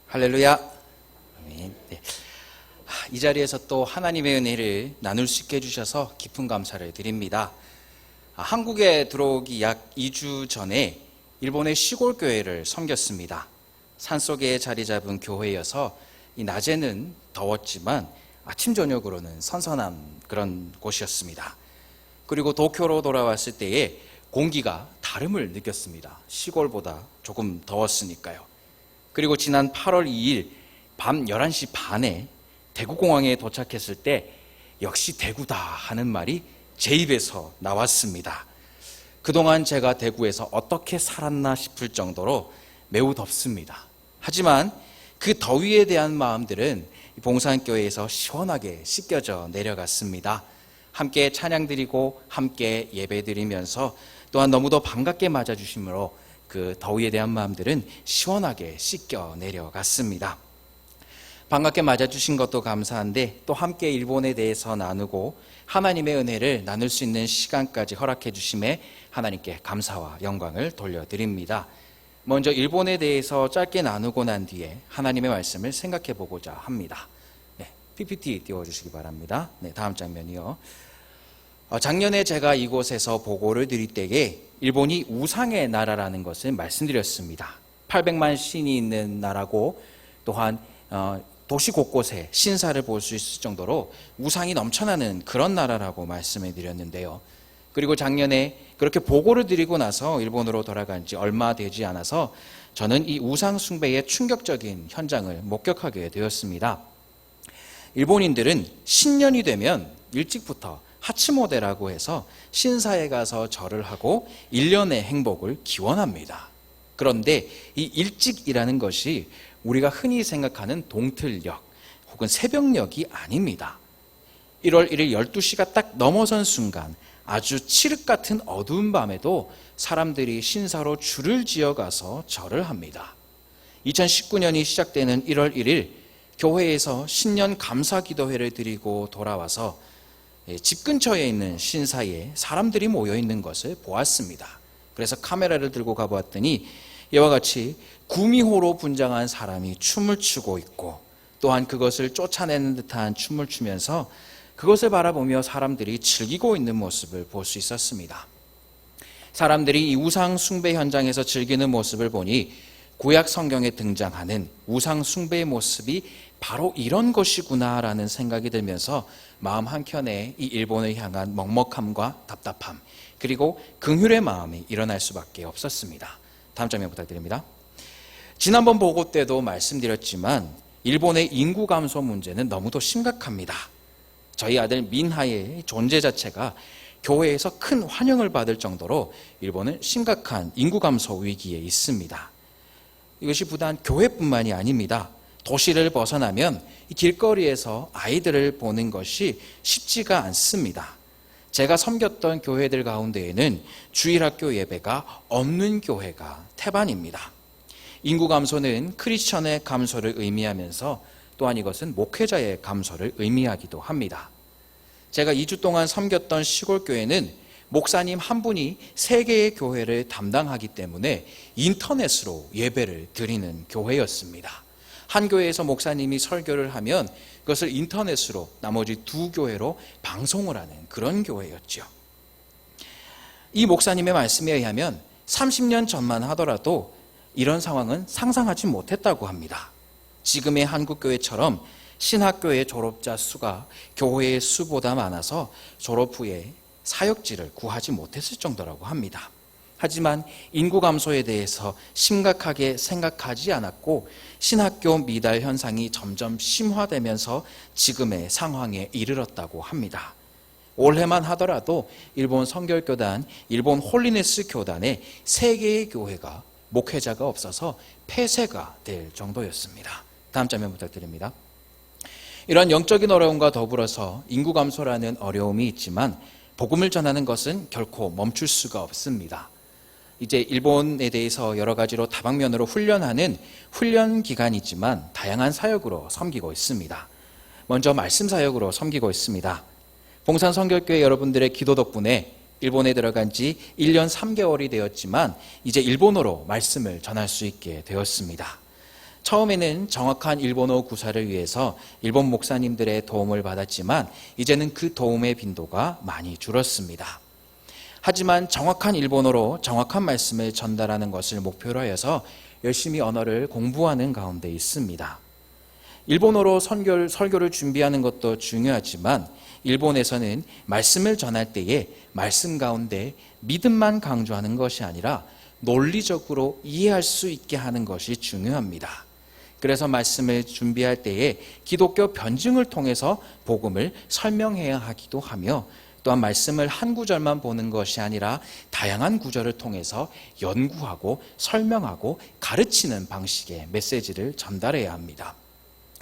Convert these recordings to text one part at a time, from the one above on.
할렐루야. 아멘. 네. 이 자리에서 또 하나님의 은혜를 나눌 수 있게 해주셔서 깊은 감사를 드립니다. 한국에 들어오기 약 2주 전에 일본의 시골 교회를 섬겼습니다. 산속에 자리 잡은 교회여서 이 낮에는 더웠지만 아침 저녁으로는 선선한 그런 곳이었습니다. 그리고 도쿄로 돌아왔을 때에 공기가 다름을 느꼈습니다. 시골보다 조금 더웠으니까요. 그리고 지난 8월 2일 밤 11시 반에 대구공항에 도착했을 때 역시 대구다 하는 말이 제 입에서 나왔습니다. 그동안 제가 대구에서 어떻게 살았나 싶을 정도로 매우 덥습니다. 하지만 그 더위에 대한 마음들은 봉산교회에서 시원하게 씻겨져 내려갔습니다. 함께 찬양드리고 함께 예배드리면서 또한 너무도 반갑게 맞아주심으로 그 더위에 대한 마음들은 시원하게 씻겨 내려갔습니다. 반갑게 맞아주신 것도 감사한데 또 함께 일본에 대해서 나누고 하나님의 은혜를 나눌 수 있는 시간까지 허락해 주심에 하나님께 감사와 영광을 돌려드립니다. 먼저 일본에 대해서 짧게 나누고 난 뒤에 하나님의 말씀을 생각해 보고자 합니다. 네, PPT 띄워주시기 바랍니다. 네, 다음 장면이요. 작년에 제가 이곳에서 보고를 드릴 때에 일본이 우상의 나라라는 것을 말씀드렸습니다. 800만 신이 있는 나라고 또한 도시 곳곳에 신사를 볼 수 있을 정도로 우상이 넘쳐나는 그런 나라라고 말씀을 드렸는데요. 그리고 작년에 그렇게 보고를 드리고 나서 일본으로 돌아간 지 얼마 되지 않아서 저는 이 우상 숭배의 충격적인 현장을 목격하게 되었습니다. 일본인들은 신년이 되면 일찍부터 하츠모데라고 해서 신사에 가서 절을 하고 1년의 행복을 기원합니다. 그런데 이 일찍이라는 것이 우리가 흔히 생각하는 동틀역 혹은 새벽녘이 아닙니다. 1월 1일 12시가 딱 넘어선 순간 아주 칠흑 같은 어두운 밤에도 사람들이 신사로 줄을 지어가서 절을 합니다. 2019년이 시작되는 1월 1일 교회에서 신년 감사기도회를 드리고 돌아와서 집 근처에 있는 신사에 사람들이 모여 있는 것을 보았습니다. 그래서 카메라를 들고 가보았더니 이와 같이 구미호로 분장한 사람이 춤을 추고 있고 또한 그것을 쫓아내는 듯한 춤을 추면서 그것을 바라보며 사람들이 즐기고 있는 모습을 볼 수 있었습니다. 사람들이 이 우상 숭배 현장에서 즐기는 모습을 보니 구약 성경에 등장하는 우상 숭배의 모습이 바로 이런 것이구나라는 생각이 들면서 마음 한켠에 이 일본을 향한 먹먹함과 답답함 그리고 긍휼의 마음이 일어날 수밖에 없었습니다. 다음 장면 부탁드립니다. 지난번 보고 때도 말씀드렸지만 일본의 인구 감소 문제는 너무도 심각합니다. 저희 아들 민하의 존재 자체가 교회에서 큰 환영을 받을 정도로 일본은 심각한 인구 감소 위기에 있습니다. 이것이 부단 교회뿐만이 아닙니다. 도시를 벗어나면 길거리에서 아이들을 보는 것이 쉽지가 않습니다. 제가 섬겼던 교회들 가운데에는 주일학교 예배가 없는 교회가 태반입니다. 인구 감소는 크리스천의 감소를 의미하면서 또한 이것은 목회자의 감소를 의미하기도 합니다. 제가 2주 동안 섬겼던 시골 교회는 목사님 한 분이 3개의 교회를 담당하기 때문에 인터넷으로 예배를 드리는 교회였습니다. 한 교회에서 목사님이 설교를 하면 그것을 인터넷으로 나머지 2교회로 방송을 하는 그런 교회였죠. 이 목사님의 말씀에 의하면 30년 전만 하더라도 이런 상황은 상상하지 못했다고 합니다. 지금의 한국교회처럼 신학교의 졸업자 수가 교회의 수보다 많아서 졸업 후에 사역지를 구하지 못했을 정도라고 합니다. 하지만 인구 감소에 대해서 심각하게 생각하지 않았고 신학교 미달 현상이 점점 심화되면서 지금의 상황에 이르렀다고 합니다. 올해만 하더라도 일본 성결교단, 일본 홀리네스 교단에 3개의 교회가 목회자가 없어서 폐쇄가 될 정도였습니다. 다음 장면 부탁드립니다. 이런 영적인 어려움과 더불어서 인구 감소라는 어려움이 있지만 복음을 전하는 것은 결코 멈출 수가 없습니다. 이제 일본에 대해서 여러 가지로 다방면으로 훈련하는 훈련 기간이지만 다양한 사역으로 섬기고 있습니다. 먼저 말씀 사역으로 섬기고 있습니다. 봉산 성결교회 여러분들의 기도 덕분에 일본에 들어간 지 1년 3개월이 되었지만 이제 일본어로 말씀을 전할 수 있게 되었습니다. 처음에는 정확한 일본어 구사를 위해서 일본 목사님들의 도움을 받았지만 이제는 그 도움의 빈도가 많이 줄었습니다. 하지만 정확한 일본어로 정확한 말씀을 전달하는 것을 목표로 하여서 열심히 언어를 공부하는 가운데 있습니다. 일본어로 설교를 준비하는 것도 중요하지만 일본에서는 말씀을 전할 때에 말씀 가운데 믿음만 강조하는 것이 아니라 논리적으로 이해할 수 있게 하는 것이 중요합니다. 그래서 말씀을 준비할 때에 기독교 변증을 통해서 복음을 설명해야 하기도 하며 또한 말씀을 한 구절만 보는 것이 아니라 다양한 구절을 통해서 연구하고 설명하고 가르치는 방식의 메시지를 전달해야 합니다.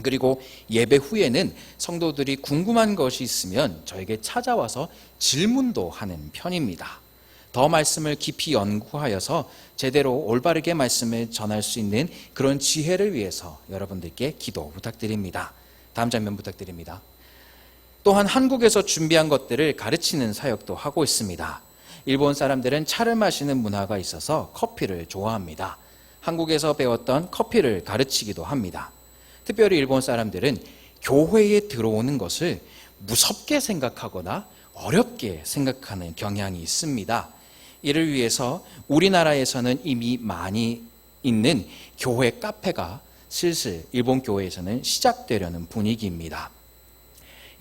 그리고 예배 후에는 성도들이 궁금한 것이 있으면 저에게 찾아와서 질문도 하는 편입니다. 더 말씀을 깊이 연구하여서 제대로 올바르게 말씀을 전할 수 있는 그런 지혜를 위해서 여러분들께 기도 부탁드립니다. 다음 장면 부탁드립니다. 또한 한국에서 준비한 것들을 가르치는 사역도 하고 있습니다. 일본 사람들은 차를 마시는 문화가 있어서 커피를 좋아합니다. 한국에서 배웠던 커피를 가르치기도 합니다. 특별히 일본 사람들은 교회에 들어오는 것을 무섭게 생각하거나 어렵게 생각하는 경향이 있습니다. 이를 위해서 우리나라에서는 이미 많이 있는 교회 카페가 슬슬 일본 교회에서는 시작되려는 분위기입니다.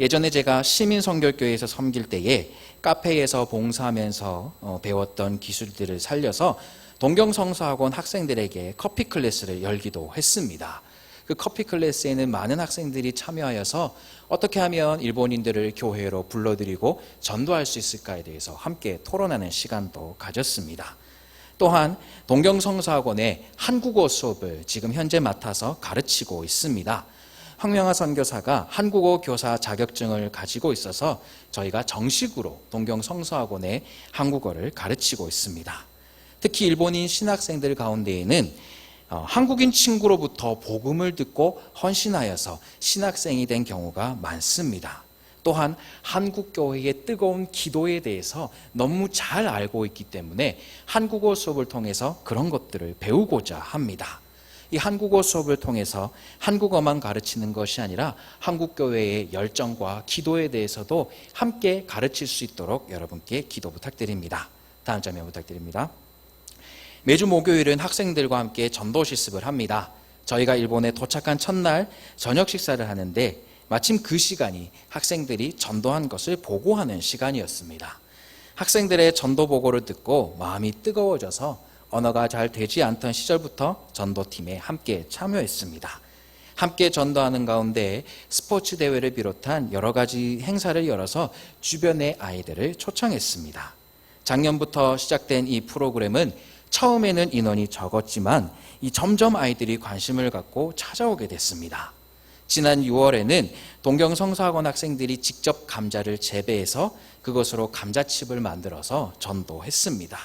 예전에 제가 시민성결교회에서 섬길 때에 카페에서 봉사하면서 배웠던 기술들을 살려서 동경성서학원 학생들에게 커피 클래스를 열기도 했습니다. 그 커피 클래스에는 많은 학생들이 참여하여서 어떻게 하면 일본인들을 교회로 불러들이고 전도할 수 있을까에 대해서 함께 토론하는 시간도 가졌습니다. 또한 동경성서학원의 한국어 수업을 지금 현재 맡아서 가르치고 있습니다. 황명하 선교사가 한국어 교사 자격증을 가지고 있어서 저희가 정식으로 동경성서학원의 한국어를 가르치고 있습니다. 특히 일본인 신학생들 가운데에는 한국인 친구로부터 복음을 듣고 헌신하여서 신학생이 된 경우가 많습니다. 또한 한국교회의 뜨거운 기도에 대해서 너무 잘 알고 있기 때문에 한국어 수업을 통해서 그런 것들을 배우고자 합니다. 이 한국어 수업을 통해서 한국어만 가르치는 것이 아니라 한국교회의 열정과 기도에 대해서도 함께 가르칠 수 있도록 여러분께 기도 부탁드립니다. 다음 장면 부탁드립니다. 매주 목요일은 학생들과 함께 전도 실습을 합니다. 저희가 일본에 도착한 첫날 저녁 식사를 하는데 마침 그 시간이 학생들이 전도한 것을 보고하는 시간이었습니다. 학생들의 전도 보고를 듣고 마음이 뜨거워져서 언어가 잘 되지 않던 시절부터 전도팀에 함께 참여했습니다. 함께 전도하는 가운데 스포츠 대회를 비롯한 여러 가지 행사를 열어서 주변의 아이들을 초청했습니다. 작년부터 시작된 이 프로그램은 처음에는 인원이 적었지만 점점 아이들이 관심을 갖고 찾아오게 됐습니다. 지난 6월에는 동경성서학원 학생들이 직접 감자를 재배해서 그것으로 감자칩을 만들어서 전도했습니다.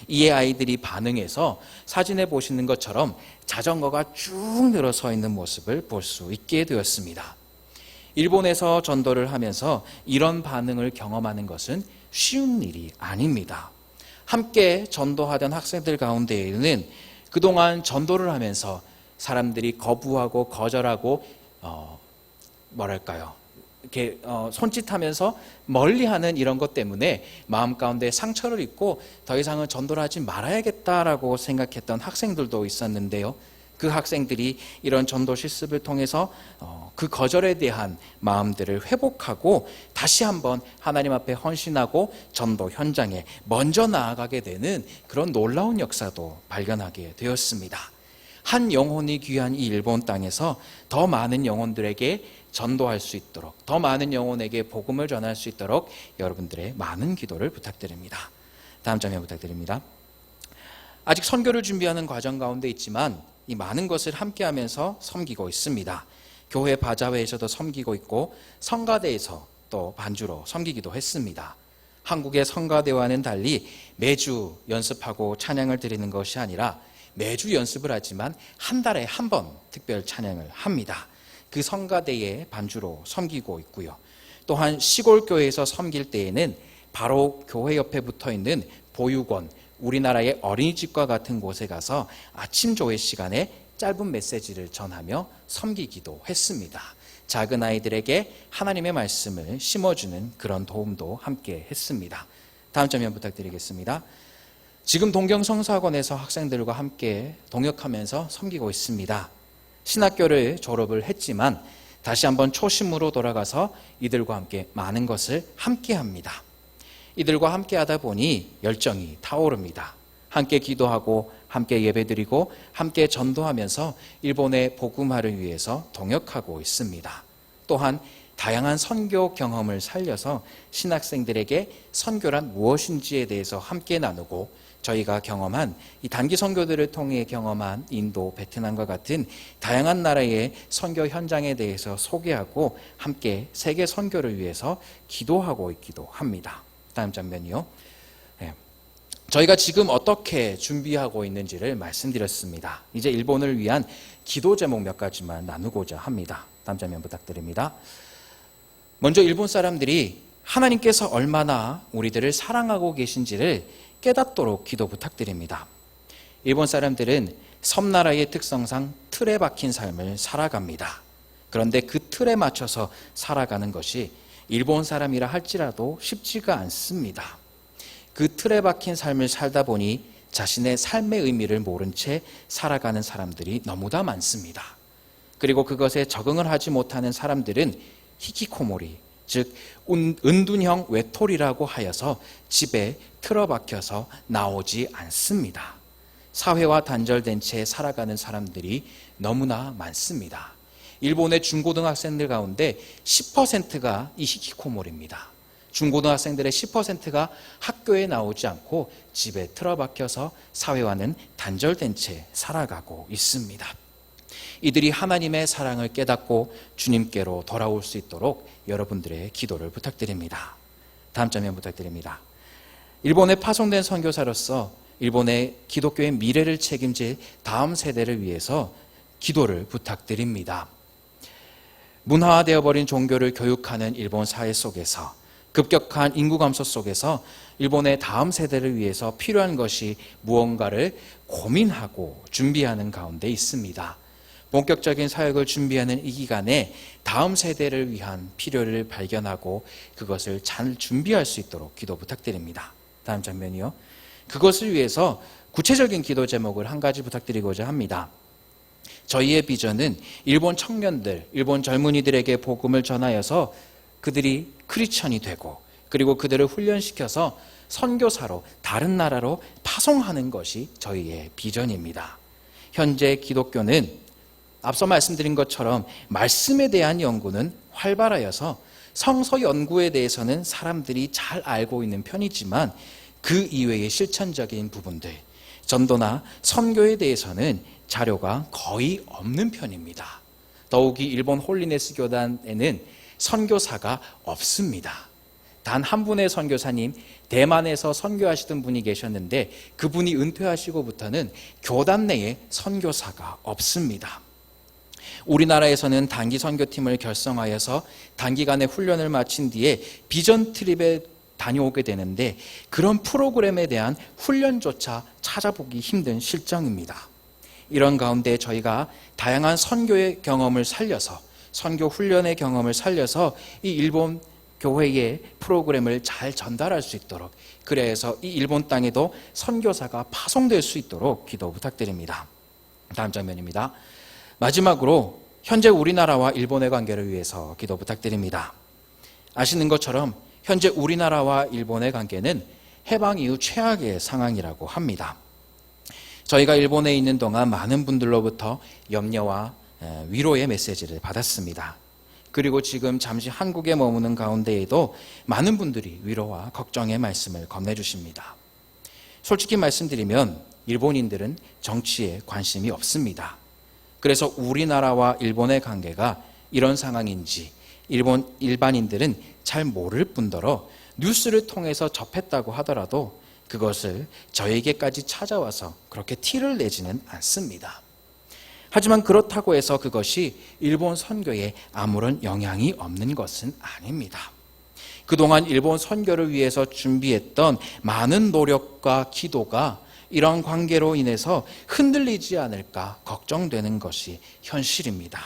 이에 아이들이 반응해서 사진에 보시는 것처럼 자전거가 쭉 늘어서 있는 모습을 볼 수 있게 되었습니다. 일본에서 전도를 하면서 이런 반응을 경험하는 것은 쉬운 일이 아닙니다. 함께 전도하던 학생들 가운데에는 그동안 전도를 하면서 사람들이 거부하고 거절하고 이렇게 손짓하면서 멀리하는 이런 것 때문에 마음 가운데 상처를 입고 더 이상은 전도를 하지 말아야겠다라고 생각했던 학생들도 있었는데요. 그 학생들이 이런 전도 실습을 통해서 그 거절에 대한 마음들을 회복하고 다시 한번 하나님 앞에 헌신하고 전도 현장에 먼저 나아가게 되는 그런 놀라운 역사도 발견하게 되었습니다. 한 영혼이 귀한 이 일본 땅에서 더 많은 영혼들에게 전도할 수 있도록, 더 많은 영혼에게 복음을 전할 수 있도록 여러분들의 많은 기도를 부탁드립니다. 다음 장면 부탁드립니다. 아직 선교를 준비하는 과정 가운데 있지만 이 많은 것을 함께하면서 섬기고 있습니다. 교회 바자회에서도 섬기고 있고 성가대에서 또 반주로 섬기기도 했습니다. 한국의 성가대와는 달리 매주 연습하고 찬양을 드리는 것이 아니라 매주 연습을 하지만 한 달에 한 번 특별 찬양을 합니다. 그 성가대에 반주로 섬기고 있고요. 또한 시골교회에서 섬길 때에는 바로 교회 옆에 붙어있는 보육원, 우리나라의 어린이집과 같은 곳에 가서 아침 조회 시간에 짧은 메시지를 전하며 섬기기도 했습니다. 작은 아이들에게 하나님의 말씀을 심어주는 그런 도움도 함께 했습니다. 다음 장면 부탁드리겠습니다. 지금 동경성사학원에서 학생들과 함께 동역하면서 섬기고 있습니다. 신학교를 졸업을 했지만 다시 한번 초심으로 돌아가서 이들과 함께 많은 것을 함께 합니다. 이들과 함께 하다 보니 열정이 타오릅니다. 함께 기도하고 함께 예배드리고 함께 전도하면서 일본의 복음화를 위해서 동역하고 있습니다. 또한 다양한 선교 경험을 살려서 신학생들에게 선교란 무엇인지에 대해서 함께 나누고 저희가 경험한 이 단기 선교들을 통해 경험한 인도, 베트남과 같은 다양한 나라의 선교 현장에 대해서 소개하고 함께 세계 선교를 위해서 기도하고 있기도 합니다. 다음 장면이요. 저희가 지금 어떻게 준비하고 있는지를 말씀드렸습니다. 이제 일본을 위한 기도 제목 몇 가지만 나누고자 합니다. 다음 장면 부탁드립니다. 먼저 일본 사람들이 하나님께서 얼마나 우리들을 사랑하고 계신지를 깨닫도록 기도 부탁드립니다. 일본 사람들은 섬나라의 특성상 틀에 박힌 삶을 살아갑니다. 그런데 그 틀에 맞춰서 살아가는 것이 일본 사람이라 할지라도 쉽지가 않습니다. 그 틀에 박힌 삶을 살다 보니 자신의 삶의 의미를 모른 채 살아가는 사람들이 너무나 많습니다. 그리고 그것에 적응을 하지 못하는 사람들은 히키코모리, 즉 은둔형 외톨이라고 하여서 집에 틀어박혀서 나오지 않습니다. 사회와 단절된 채 살아가는 사람들이 너무나 많습니다. 일본의 중고등학생들 가운데 10%가 이 히키코모리입니다. 중고등학생들의 10%가 학교에 나오지 않고 집에 틀어박혀서 사회와는 단절된 채 살아가고 있습니다. 이들이 하나님의 사랑을 깨닫고 주님께로 돌아올 수 있도록 여러분들의 기도를 부탁드립니다. 다음 장면 부탁드립니다. 일본에 파송된 선교사로서 일본의 기독교의 미래를 책임질 다음 세대를 위해서 기도를 부탁드립니다. 문화화되어 버린 종교를 교육하는 일본 사회 속에서 급격한 인구 감소 속에서 일본의 다음 세대를 위해서 필요한 것이 무언가를 고민하고 준비하는 가운데 있습니다. 본격적인 사역을 준비하는 이 기간에 다음 세대를 위한 필요를 발견하고 그것을 잘 준비할 수 있도록 기도 부탁드립니다. 다음 장면이요. 그것을 위해서 구체적인 기도 제목을 한 가지 부탁드리고자 합니다. 저희의 비전은 일본 청년들, 일본 젊은이들에게 복음을 전하여서 그들이 크리스천이 되고 그리고 그들을 훈련시켜서 선교사로 다른 나라로 파송하는 것이 저희의 비전입니다. 현재 기독교는 앞서 말씀드린 것처럼 말씀에 대한 연구는 활발하여서 성서 연구에 대해서는 사람들이 잘 알고 있는 편이지만 그 이외의 실천적인 부분들, 전도나 선교에 대해서는 자료가 거의 없는 편입니다. 더욱이 일본 홀리네스 교단에는 선교사가 없습니다. 단 한 분의 선교사님, 대만에서 선교하시던 분이 계셨는데 그분이 은퇴하시고부터는 교단 내에 선교사가 없습니다. 우리나라에서는 단기 선교팀을 결성하여서 단기간의 훈련을 마친 뒤에 비전 트립에 다녀오게 되는데 그런 프로그램에 대한 훈련조차 찾아보기 힘든 실정입니다. 이런 가운데 저희가 다양한 선교의 경험을 살려서 선교 훈련의 경험을 살려서 이 일본 교회의 프로그램을 잘 전달할 수 있도록 그래서 이 일본 땅에도 선교사가 파송될 수 있도록 기도 부탁드립니다. 다음 장면입니다. 마지막으로 현재 우리나라와 일본의 관계를 위해서 기도 부탁드립니다. 아시는 것처럼 현재 우리나라와 일본의 관계는 해방 이후 최악의 상황이라고 합니다. 저희가 일본에 있는 동안 많은 분들로부터 염려와 위로의 메시지를 받았습니다. 그리고 지금 잠시 한국에 머무는 가운데에도 많은 분들이 위로와 걱정의 말씀을 건네주십니다. 솔직히 말씀드리면 일본인들은 정치에 관심이 없습니다. 그래서 우리나라와 일본의 관계가 이런 상황인지 일본 일반인들은 잘 모를 뿐더러 뉴스를 통해서 접했다고 하더라도 그것을 저에게까지 찾아와서 그렇게 티를 내지는 않습니다. 하지만 그렇다고 해서 그것이 일본 선교에 아무런 영향이 없는 것은 아닙니다. 그동안 일본 선교를 위해서 준비했던 많은 노력과 기도가 이러한 관계로 인해서 흔들리지 않을까 걱정되는 것이 현실입니다.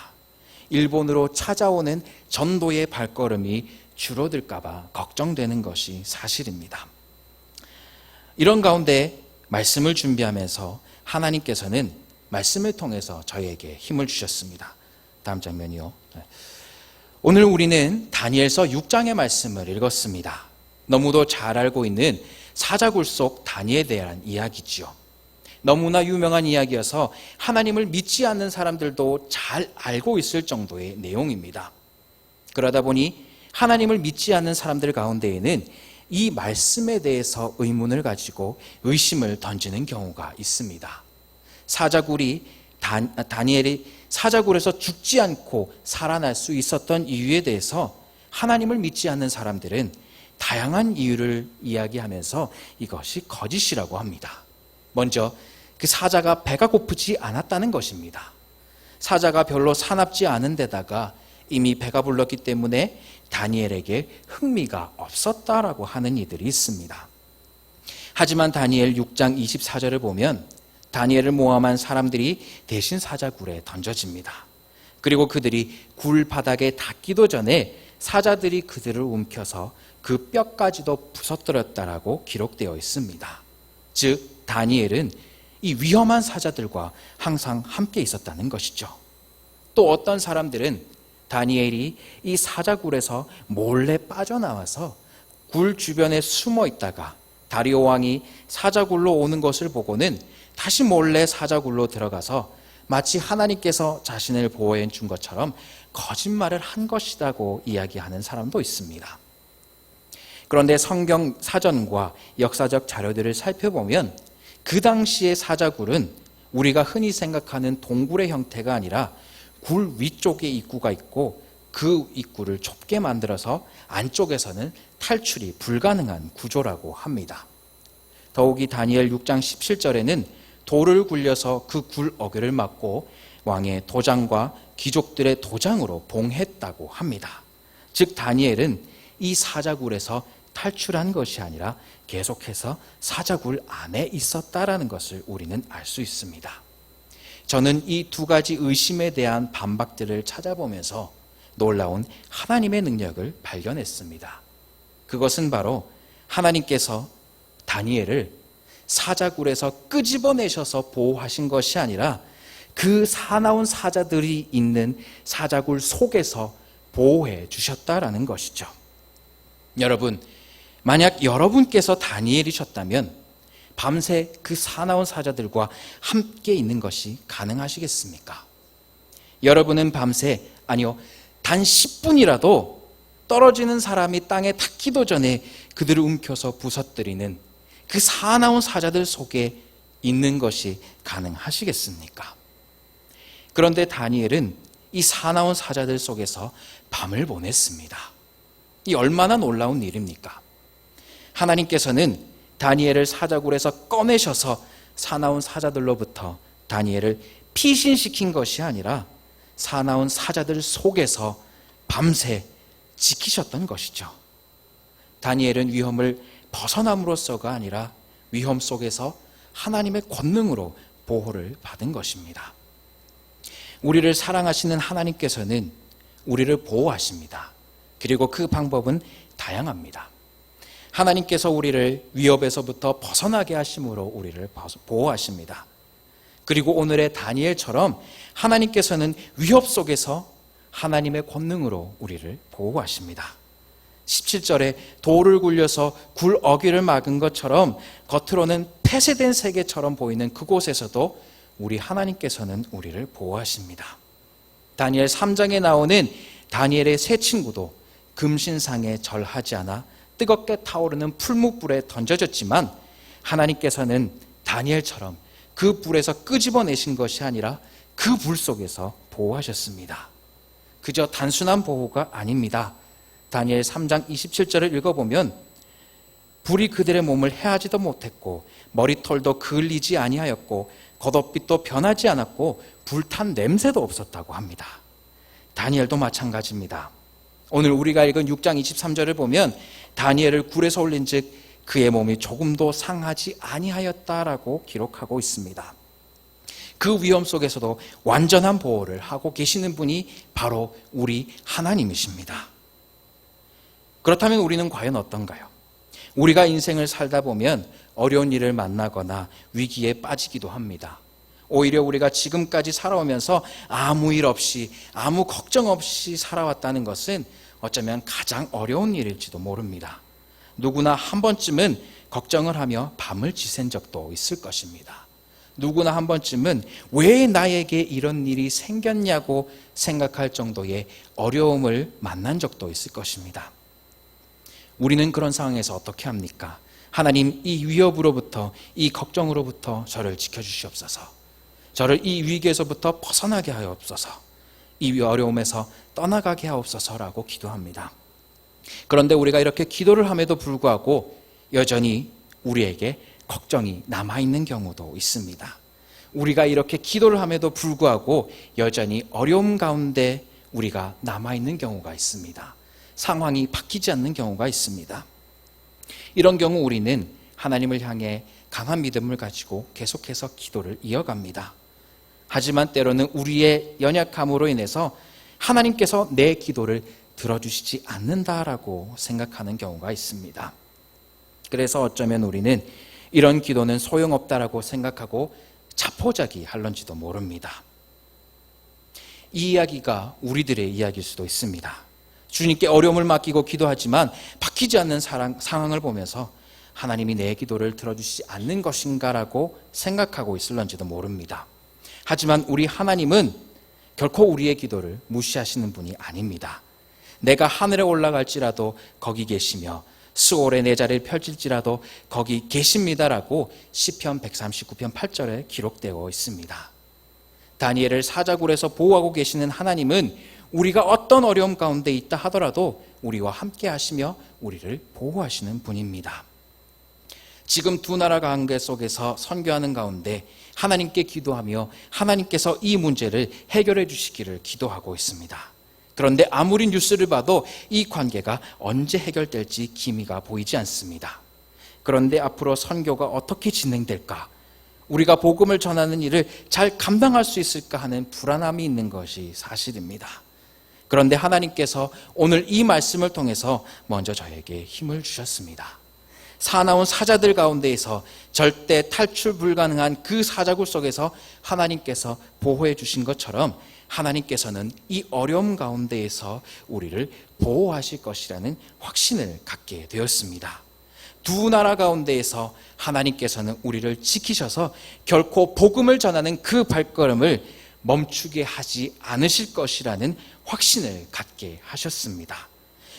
일본으로 찾아오는 전도의 발걸음이 줄어들까봐 걱정되는 것이 사실입니다. 이런 가운데 말씀을 준비하면서 하나님께서는 말씀을 통해서 저희에게 힘을 주셨습니다. 다음 장면이요. 오늘 우리는 다니엘서 6장의 말씀을 읽었습니다. 너무도 잘 알고 있는 사자굴 속 다니엘에 대한 이야기지요. 너무나 유명한 이야기여서 하나님을 믿지 않는 사람들도 잘 알고 있을 정도의 내용입니다. 그러다 보니 하나님을 믿지 않는 사람들 가운데에는 이 말씀에 대해서 의문을 가지고 의심을 던지는 경우가 있습니다. 다니엘이 사자굴에서 죽지 않고 살아날 수 있었던 이유에 대해서 하나님을 믿지 않는 사람들은 다양한 이유를 이야기하면서 이것이 거짓이라고 합니다. 먼저 그 사자가 배가 고프지 않았다는 것입니다. 사자가 별로 사납지 않은 데다가 이미 배가 불렀기 때문에 다니엘에게 흥미가 없었다라고 하는 이들이 있습니다. 하지만 다니엘 6장 24절을 보면 다니엘을 모함한 사람들이 대신 사자굴에 던져집니다. 그리고 그들이 굴 바닥에 닿기도 전에 사자들이 그들을 움켜서 그 뼈까지도 부서뜨렸다라고 기록되어 있습니다. 즉 다니엘은 이 위험한 사자들과 항상 함께 있었다는 것이죠. 또 어떤 사람들은 다니엘이 이 사자굴에서 몰래 빠져나와서 굴 주변에 숨어 있다가 다리오 왕이 사자굴로 오는 것을 보고는 다시 몰래 사자굴로 들어가서 마치 하나님께서 자신을 보호해 준 것처럼 거짓말을 한 것이라고 이야기하는 사람도 있습니다. 그런데 성경 사전과 역사적 자료들을 살펴보면 그 당시의 사자굴은 우리가 흔히 생각하는 동굴의 형태가 아니라 굴 위쪽에 입구가 있고 그 입구를 좁게 만들어서 안쪽에서는 탈출이 불가능한 구조라고 합니다. 더욱이 다니엘 6장 17절에는 돌을 굴려서 그 굴 어귀를 막고 왕의 도장과 귀족들의 도장으로 봉했다고 합니다. 즉 다니엘은 이 사자굴에서 탈출한 것이 아니라 계속해서 사자굴 안에 있었다라는 것을 우리는 알 수 있습니다. 저는 이 두 가지 의심에 대한 반박들을 찾아보면서 놀라운 하나님의 능력을 발견했습니다. 그것은 바로 하나님께서 다니엘을 사자굴에서 끄집어내셔서 보호하신 것이 아니라 그 사나운 사자들이 있는 사자굴 속에서 보호해 주셨다라는 것이죠. 여러분, 만약 여러분께서 다니엘이셨다면 밤새 그 사나운 사자들과 함께 있는 것이 가능하시겠습니까? 여러분은 밤새, 아니요, 단 10분이라도 떨어지는 사람이 땅에 닿기도 전에 그들을 움켜서 부서뜨리는 그 사나운 사자들 속에 있는 것이 가능하시겠습니까? 그런데 다니엘은 이 사나운 사자들 속에서 밤을 보냈습니다. 이 얼마나 놀라운 일입니까? 하나님께서는 다니엘을 사자굴에서 꺼내셔서 사나운 사자들로부터 다니엘을 피신시킨 것이 아니라 사나운 사자들 속에서 밤새 지키셨던 것이죠. 다니엘은 위험을 벗어남으로써가 아니라 위험 속에서 하나님의 권능으로 보호를 받은 것입니다. 우리를 사랑하시는 하나님께서는 우리를 보호하십니다. 그리고 그 방법은 다양합니다. 하나님께서 우리를 위협에서부터 벗어나게 하심으로 우리를 보호하십니다. 그리고 오늘의 다니엘처럼 하나님께서는 위협 속에서 하나님의 권능으로 우리를 보호하십니다. 17절에 돌을 굴려서 굴 어귀를 막은 것처럼 겉으로는 폐쇄된 세계처럼 보이는 그곳에서도 우리 하나님께서는 우리를 보호하십니다. 다니엘 3장에 나오는 다니엘의 세 친구도 금신상에 절하지 않아 뜨겁게 타오르는 풀무불에 던져졌지만 하나님께서는 다니엘처럼 그 불에서 끄집어내신 것이 아니라 그 불 속에서 보호하셨습니다. 그저 단순한 보호가 아닙니다. 다니엘 3장 27절을 읽어보면 불이 그들의 몸을 해하지도 못했고 머리털도 그을리지 아니하였고 겉옷빛도 변하지 않았고 불탄 냄새도 없었다고 합니다. 다니엘도 마찬가지입니다. 오늘 우리가 읽은 6장 23절을 보면 다니엘을 굴에서 올린 즉 그의 몸이 조금도 상하지 아니하였다라고 기록하고 있습니다. 그 위험 속에서도 완전한 보호를 하고 계시는 분이 바로 우리 하나님이십니다. 그렇다면 우리는 과연 어떤가요? 우리가 인생을 살다 보면 어려운 일을 만나거나 위기에 빠지기도 합니다. 오히려 우리가 지금까지 살아오면서 아무 일 없이, 아무 걱정 없이 살아왔다는 것은 어쩌면 가장 어려운 일일지도 모릅니다. 누구나 한 번쯤은 걱정을 하며 밤을 지샌 적도 있을 것입니다. 누구나 한 번쯤은 왜 나에게 이런 일이 생겼냐고 생각할 정도의 어려움을 만난 적도 있을 것입니다. 우리는 그런 상황에서 어떻게 합니까? 하나님, 이 위협으로부터, 이 걱정으로부터 저를 지켜주시옵소서. 저를 이 위기에서부터 벗어나게 하옵소서. 이 어려움에서 떠나가게 하옵소서라고 기도합니다. 그런데 우리가 이렇게 기도를 함에도 불구하고 여전히 우리에게 걱정이 남아있는 경우도 있습니다. 우리가 이렇게 기도를 함에도 불구하고 여전히 어려움 가운데 우리가 남아있는 경우가 있습니다. 상황이 바뀌지 않는 경우가 있습니다. 이런 경우 우리는 하나님을 향해 강한 믿음을 가지고 계속해서 기도를 이어갑니다. 하지만 때로는 우리의 연약함으로 인해서 하나님께서 내 기도를 들어주시지 않는다라고 생각하는 경우가 있습니다. 그래서 어쩌면 우리는 이런 기도는 소용없다라고 생각하고 자포자기 할런지도 모릅니다. 이 이야기가 우리들의 이야기일 수도 있습니다. 주님께 어려움을 맡기고 기도하지만 바뀌지 않는 상황을 보면서 하나님이 내 기도를 들어주시지 않는 것인가라고 생각하고 있을런지도 모릅니다. 하지만 우리 하나님은 결코 우리의 기도를 무시하시는 분이 아닙니다. 내가 하늘에 올라갈지라도 거기 계시며 스올에 내 자리를 펼칠지라도 거기 계십니다라고 시편 139편 8절에 기록되어 있습니다. 다니엘을 사자굴에서 보호하고 계시는 하나님은 우리가 어떤 어려움 가운데 있다 하더라도 우리와 함께 하시며 우리를 보호하시는 분입니다. 지금 두 나라 관계 속에서 선교하는 가운데 하나님께 기도하며 하나님께서 이 문제를 해결해 주시기를 기도하고 있습니다. 그런데 아무리 뉴스를 봐도 이 관계가 언제 해결될지 기미가 보이지 않습니다. 그런데 앞으로 선교가 어떻게 진행될까? 우리가 복음을 전하는 일을 잘 감당할 수 있을까 하는 불안함이 있는 것이 사실입니다. 그런데 하나님께서 오늘 이 말씀을 통해서 먼저 저에게 힘을 주셨습니다. 사나운 사자들 가운데에서 절대 탈출 불가능한 그 사자굴 속에서 하나님께서 보호해 주신 것처럼 하나님께서는 이 어려움 가운데에서 우리를 보호하실 것이라는 확신을 갖게 되었습니다. 두 나라 가운데에서 하나님께서는 우리를 지키셔서 결코 복음을 전하는 그 발걸음을 멈추게 하지 않으실 것이라는 확신을 갖게 하셨습니다.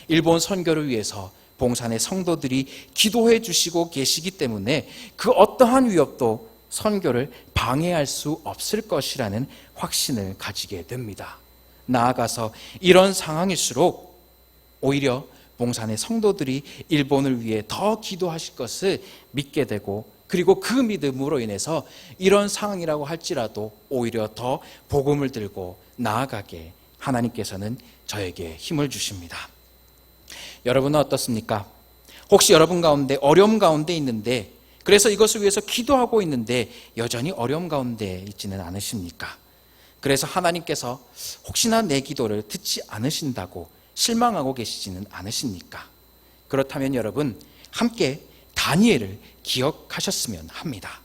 일본 선교를 위해서 봉산의 성도들이 기도해 주시고 계시기 때문에 그 어떠한 위협도 선교를 방해할 수 없을 것이라는 확신을 가지게 됩니다. 나아가서 이런 상황일수록 오히려 봉산의 성도들이 일본을 위해 더 기도하실 것을 믿게 되고 그리고 그 믿음으로 인해서 이런 상황이라고 할지라도 오히려 더 복음을 들고 나아가게 하나님께서는 저에게 힘을 주십니다. 여러분은 어떻습니까? 혹시 여러분 가운데 어려움 가운데 있는데 그래서 이것을 위해서 기도하고 있는데 여전히 어려움 가운데 있지는 않으십니까? 그래서 하나님께서 혹시나 내 기도를 듣지 않으신다고 실망하고 계시지는 않으십니까? 그렇다면 여러분 함께 다니엘을 기억하셨으면 합니다.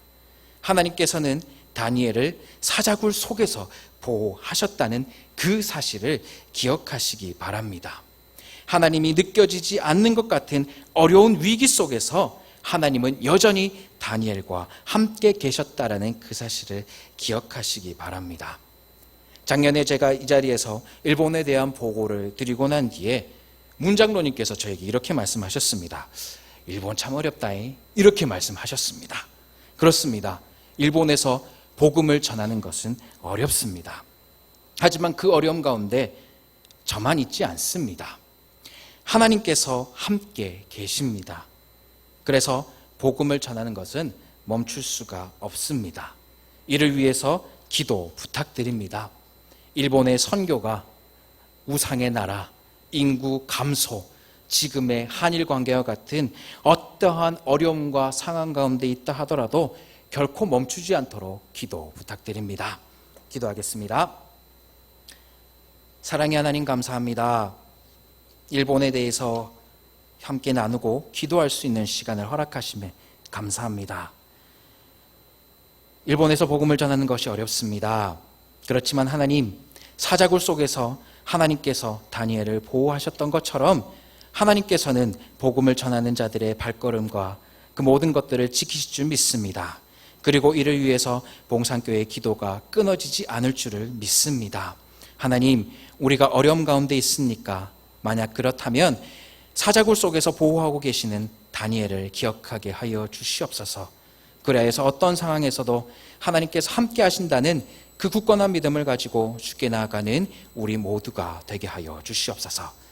하나님께서는 다니엘을 사자굴 속에서 보호하셨다는 그 사실을 기억하시기 바랍니다. 하나님이 느껴지지 않는 것 같은 어려운 위기 속에서 하나님은 여전히 다니엘과 함께 계셨다라는 그 사실을 기억하시기 바랍니다. 작년에 제가 이 자리에서 일본에 대한 보고를 드리고 난 뒤에 문장로님께서 저에게 이렇게 말씀하셨습니다. 일본 참 어렵다잉. 이렇게 말씀하셨습니다. 그렇습니다. 일본에서 복음을 전하는 것은 어렵습니다. 하지만 그 어려움 가운데 저만 있지 않습니다. 하나님께서 함께 계십니다. 그래서 복음을 전하는 것은 멈출 수가 없습니다. 이를 위해서 기도 부탁드립니다. 일본의 선교가 우상의 나라, 인구 감소, 지금의 한일 관계와 같은 어떠한 어려움과 상황 가운데 있다 하더라도 결코 멈추지 않도록 기도 부탁드립니다. 기도하겠습니다. 사랑의 하나님, 감사합니다. 일본에 대해서 함께 나누고 기도할 수 있는 시간을 허락하심에 감사합니다. 일본에서 복음을 전하는 것이 어렵습니다. 그렇지만 하나님, 사자굴 속에서 하나님께서 다니엘을 보호하셨던 것처럼 하나님께서는 복음을 전하는 자들의 발걸음과 그 모든 것들을 지키실 줄 믿습니다. 그리고 이를 위해서 봉산교회의 기도가 끊어지지 않을 줄을 믿습니다. 하나님, 우리가 어려움 가운데 있으니까 만약 그렇다면 사자굴 속에서 보호하고 계시는 다니엘을 기억하게 하여 주시옵소서. 그래서 어떤 상황에서도 하나님께서 함께 하신다는 그 굳건한 믿음을 가지고 주께 나아가는 우리 모두가 되게 하여 주시옵소서.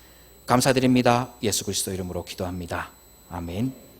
감사드립니다. 예수 그리스도 이름으로 기도합니다. 아멘.